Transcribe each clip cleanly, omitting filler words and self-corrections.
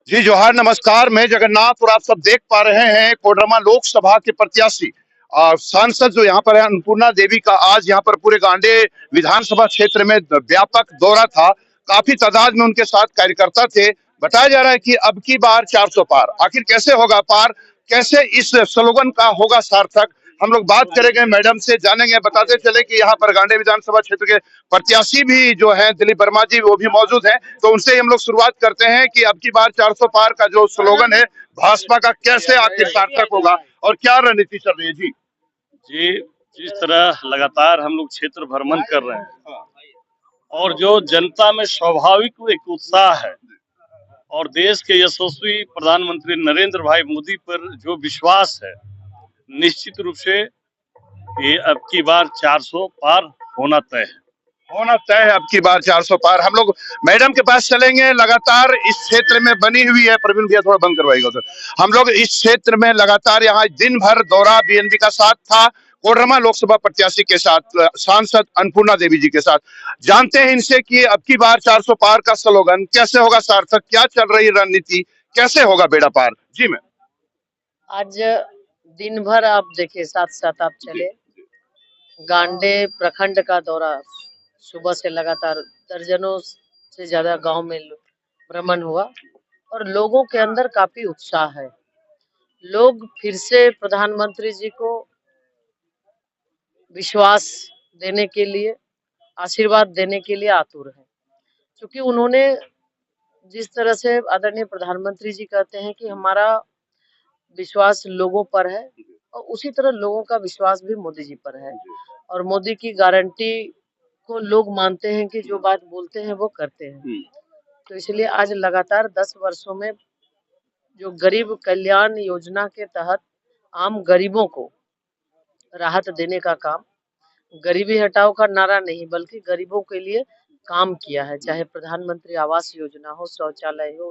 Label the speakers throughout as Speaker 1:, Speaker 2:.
Speaker 1: जी जोहार, नमस्कार। मैं जगन्नाथ और आप सब देख पा रहे हैं कोडरमा लोकसभा के प्रत्याशी सांसद जो यहाँ पर है अन्नपूर्णा देवी का आज यहाँ पर पूरे गांडे विधानसभा क्षेत्र में व्यापक दौरा था। काफी तादाद में उनके साथ कार्यकर्ता थे। बताया जा रहा है कि अब की बार 400 पार। आखिर कैसे होगा पार, कैसे इस स्लोगन का होगा सार्थक, हम लोग बात करेंगे मैडम से, जानेंगे। बताते चले कि यहाँ पर गांडे विधानसभा क्षेत्र के प्रत्याशी भी जो हैं दिलीप वर्मा जी, वो भी मौजूद हैं। तो उनसे ही हम लोग शुरुआत करते हैं कि अब की बार 400 पार का जो स्लोगन है भाजपा का, कैसे आखिर सार्थक होगा और क्या रणनीति चल रही है। जी
Speaker 2: जी, जिस तरह लगातार हम लोग क्षेत्र भ्रमण कर रहे हैं और जो जनता में स्वाभाविक एक उत्साह है और देश के यशस्वी प्रधानमंत्री नरेंद्र भाई मोदी पर जो विश्वास है, निश्चित रूप से ये अब की बार 400 पार होना तय है।
Speaker 1: होना तय है अब की बार 400 पार। हम लोग मैडम के पास चलेंगे। लगातार इस क्षेत्र में बनी हुई है, प्रवीण भैया थोड़ा बंद करवाएगा उधर। हम लोग इस क्षेत्र में लगातार यहाँ दिन भर दौरा बीएनबी का साथ था, कोडरमा लोकसभा प्रत्याशी के साथ, सांसद अन्नपूर्णा देवी जी के साथ। जानते हैं इनसे कि अब की बार 400 पार का स्लोगन कैसे होगा सार्थक, क्या चल रही रणनीति, कैसे होगा बेड़ा पार। जी मैं
Speaker 3: आज दिन भर आप देखे, साथ साथ आप चले गांडे प्रखंड का दौरा। सुबह से लगातार दर्जनों से ज्यादा गांव में भ्रमण हुआ और लोगों के अंदर काफी उत्साह है। लोग फिर से प्रधानमंत्री जी को विश्वास देने के लिए, आशीर्वाद देने के लिए आतुर है, क्योंकि उन्होंने जिस तरह से आदरणीय प्रधानमंत्री जी कहते हैं कि हमारा विश्वास लोगों पर है, और उसी तरह लोगों का विश्वास भी मोदी जी पर है। और मोदी की गारंटी को लोग मानते हैं कि जो बात बोलते हैं वो करते हैं। तो इसलिए आज लगातार 10 वर्षों में जो गरीब कल्याण योजना के तहत आम गरीबों को राहत देने का काम, गरीबी हटाओ का नारा नहीं बल्कि गरीबों के लिए काम किया है। चाहे प्रधानमंत्री आवास योजना हो, शौचालय हो,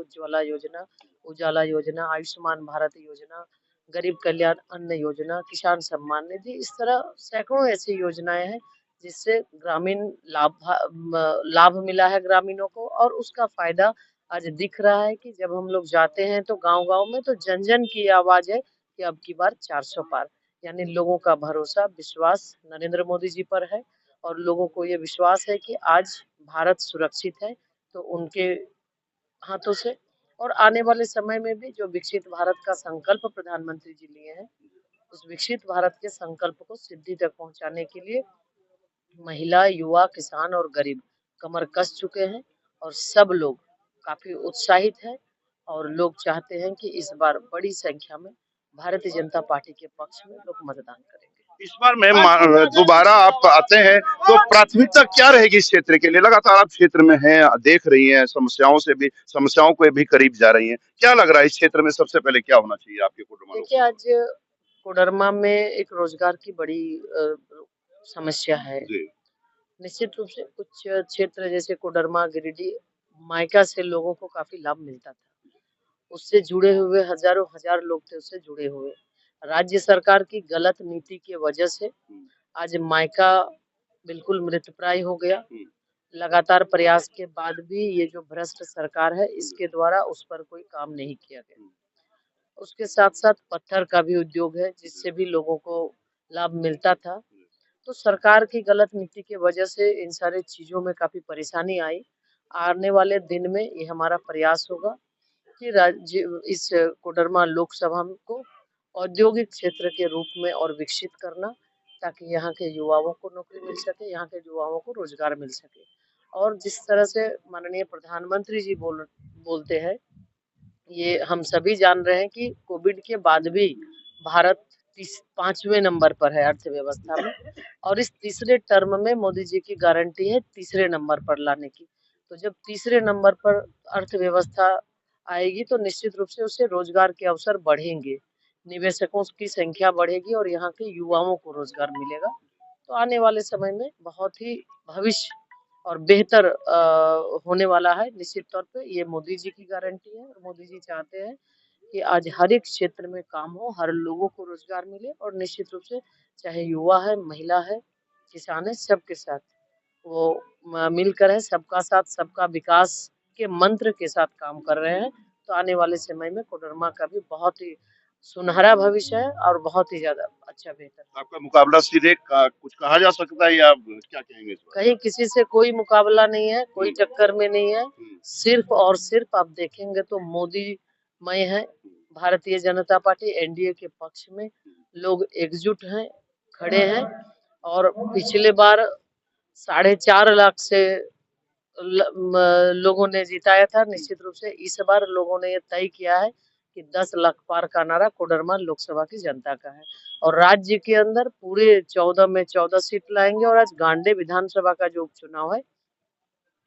Speaker 3: उजाला योजना, आयुष्मान भारत योजना, गरीब कल्याण अन्न योजना, किसान सम्मान निधि, इस तरह सैकड़ों ऐसी योजनाएं हैं जिससे ग्रामीण लाभ मिला है ग्रामीणों को। और उसका फायदा आज दिख रहा है कि जब हम लोग जाते हैं तो गांव गांव में तो जन जन की आवाज है कि अब की बार 400 पार। यानी लोगों का भरोसा, विश्वास नरेंद्र मोदी जी पर है और लोगों को ये विश्वास है कि आज भारत सुरक्षित है तो उनके हाथों से। और आने वाले समय में भी जो विकसित भारत का संकल्प प्रधानमंत्री जी लिए हैं, उस विकसित भारत के संकल्प को सिद्धि तक पहुंचाने के लिए महिला, युवा, किसान और गरीब कमर कस चुके हैं और सब लोग काफी उत्साहित हैं। और लोग चाहते हैं कि इस बार बड़ी संख्या में भारतीय जनता पार्टी के पक्ष में लोग मतदान करेंगे।
Speaker 1: इस बार मैं दोबारा आप आते हैं तो प्राथमिकता क्या रहेगी इस क्षेत्र के लिए? लगातार आप क्षेत्र में हैं, देख रही हैं, समस्याओं को भी करीब जा रही हैं। क्या लग रहा है इस क्षेत्र में सबसे पहले क्या होना चाहिए आपके कोडरमा
Speaker 3: देखिए,
Speaker 1: लोकसभा?
Speaker 3: आज कोडरमा में एक रोजगार की बड़ी समस्या है। निश्चित रूप से कुछ क्षेत्र जैसे कोडरमा, गिरिडीह, मायका से लोगों को काफी लाभ मिलता था। उससे जुड़े हुए हजारों हजार लोग थे, उससे जुड़े हुए। राज्य सरकार की गलत नीति की वजह से आज मायका बिल्कुल मृतप्राय हो गया। लगातार प्रयास के बाद भी ये जो भ्रष्ट सरकार है, इसके द्वारा उस पर कोई काम नहीं किया गया। उसके साथ साथ पत्थर का भी उद्योग है जिससे भी लोगों को लाभ मिलता था। तो सरकार की गलत नीति की वजह से इन सारी चीजों में काफी परेशानी आई। आने वाले दिन में ये हमारा प्रयास होगा कि राज्य इस कोडरमा लोकसभा को औद्योगिक क्षेत्र के रूप में और विकसित करना, ताकि यहाँ के युवाओं को नौकरी मिल सके, यहाँ के युवाओं को रोजगार मिल सके। और जिस तरह से माननीय प्रधानमंत्री जी बोलते हैं, ये हम सभी जान रहे हैं कि कोविड के बाद भी भारत 5वें नंबर पर है अर्थव्यवस्था में, और इस तीसरे टर्म में मोदी जी की गारंटी है तीसरे नंबर पर लाने की। तो जब तीसरे नंबर पर अर्थव्यवस्था आएगी तो निश्चित रूप से उससे रोजगार के अवसर बढ़ेंगे, निवेशकों की संख्या बढ़ेगी और यहाँ के युवाओं को रोजगार मिलेगा। तो आने वाले समय में बहुत ही भविष्य और बेहतर होने वाला है। निश्चित तौर पे ये मोदी जी की गारंटी है और मोदी जी चाहते हैं कि आज हर एक क्षेत्र में काम हो, हर लोगों को रोजगार मिले। और निश्चित रूप से चाहे युवा है, महिला है, किसान है, सबके साथ वो मिलकर है, सबका साथ सबका विकास के मंत्र के साथ काम कर रहे हैं। तो आने वाले समय में कोडरमा का भी बहुत ही सुनहरा भविष्य है और बहुत ही ज्यादा अच्छा बेहतर।
Speaker 1: आपका मुकाबला सीधे कुछ कहा जा सकता है या क्या कहेंगे इस बारे
Speaker 3: कहीं किसी से कोई मुकाबला नहीं है, कोई टक्कर में नहीं है।
Speaker 1: में?
Speaker 3: सिर्फ और सिर्फ आप देखेंगे तो मोदी मय है, भारतीय जनता पार्टी एनडीए के पक्ष में लोग एकजुट हैं, खड़े हैं। और पिछले बार 4.5 लाख से लोगों ने जिताया था। निश्चित रूप से इस बार लोगों ने ये तय किया है कि 10 लाख पार का नारा कोडरमा लोकसभा की जनता का है और राज्य के अंदर पूरे 14 में 14 सीट लाएंगे। और आज गांडे विधानसभा का जो उपचुनाव है,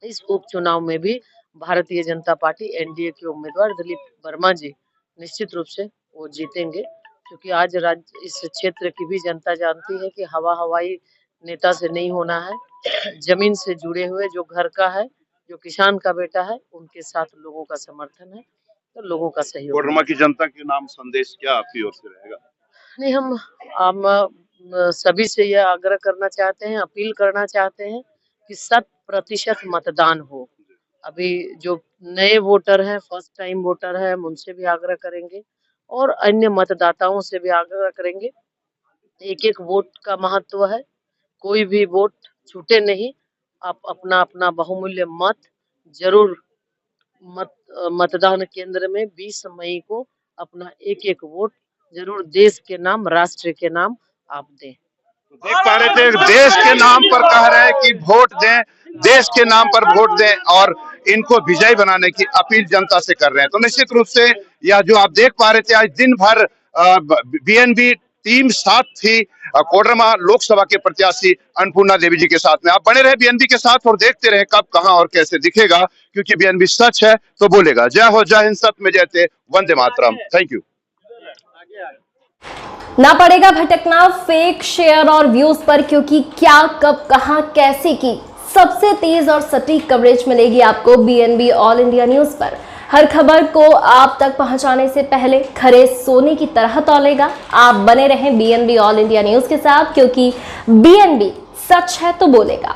Speaker 3: इस उपचुनाव में भी भारतीय जनता पार्टी एनडीए के उम्मीदवार दिलीप वर्मा जी निश्चित रूप से वो जीतेंगे, क्योंकि आज राज्य इस क्षेत्र की भी जनता जानती है कि हवाई नेता से नहीं होना है, जमीन से जुड़े हुए जो घर का है, जो किसान का बेटा है, उनके साथ लोगों का समर्थन है, तो लोगों का सहयोग।
Speaker 1: कोडरमा की जनता के नाम संदेश क्या आपकी ओर से रहेगा?
Speaker 3: नहीं, हम सभी से यह आग्रह करना चाहते हैं, अपील करना चाहते हैं कि 100% मतदान हो। अभी जो नए वोटर हैं, फर्स्ट टाइम वोटर है, हम उनसे भी आग्रह करेंगे और अन्य मतदाताओं से भी आग्रह करेंगे। एक वोट का महत्व है, कोई भी वोट छूटे नहीं। आप अपना अपना बहुमूल्य मत जरूर मतदान केंद्र में 20 मई को अपना एक वोट जरूर देश के नाम, राष्ट्र के नाम आप दें।
Speaker 1: देख पा रहे थे, देश के नाम पर कह रहे हैं कि वोट दें, देश के नाम पर वोट दें और इनको विजयी बनाने की अपील जनता से कर रहे हैं। तो निश्चित रूप से यह जो आप देख पा रहे थे, आज दिन भर बीएनबी टीम साथ थी कोडरमा लोकसभा के प्रत्याशी अन्नपूर्णा देवी जी के साथ में। आप बने रहे बीएनबी के साथ और देखते रहे कब, कहां और कैसे दिखेगा, क्योंकि बीएनबी सच है तो बोलेगा। जय हो, जय हिंद, सत्य में जयते, वंदे मातरम। Thank you.
Speaker 4: ना पड़ेगा भटकना फेक शेयर और व्यूज पर, क्योंकि क्या, कब, कहां, कैसे की सबसे तेज और सटीक कवरेज मिलेगी आपको बीएनबी ऑल इंडिया न्यूज पर। हर खबर को आप तक पहुंचाने से पहले खरे सोने की तरह तौलेगा। आप बने रहें बीएनबी ऑल इंडिया न्यूज के साथ, क्योंकि बीएनबी सच है तो बोलेगा।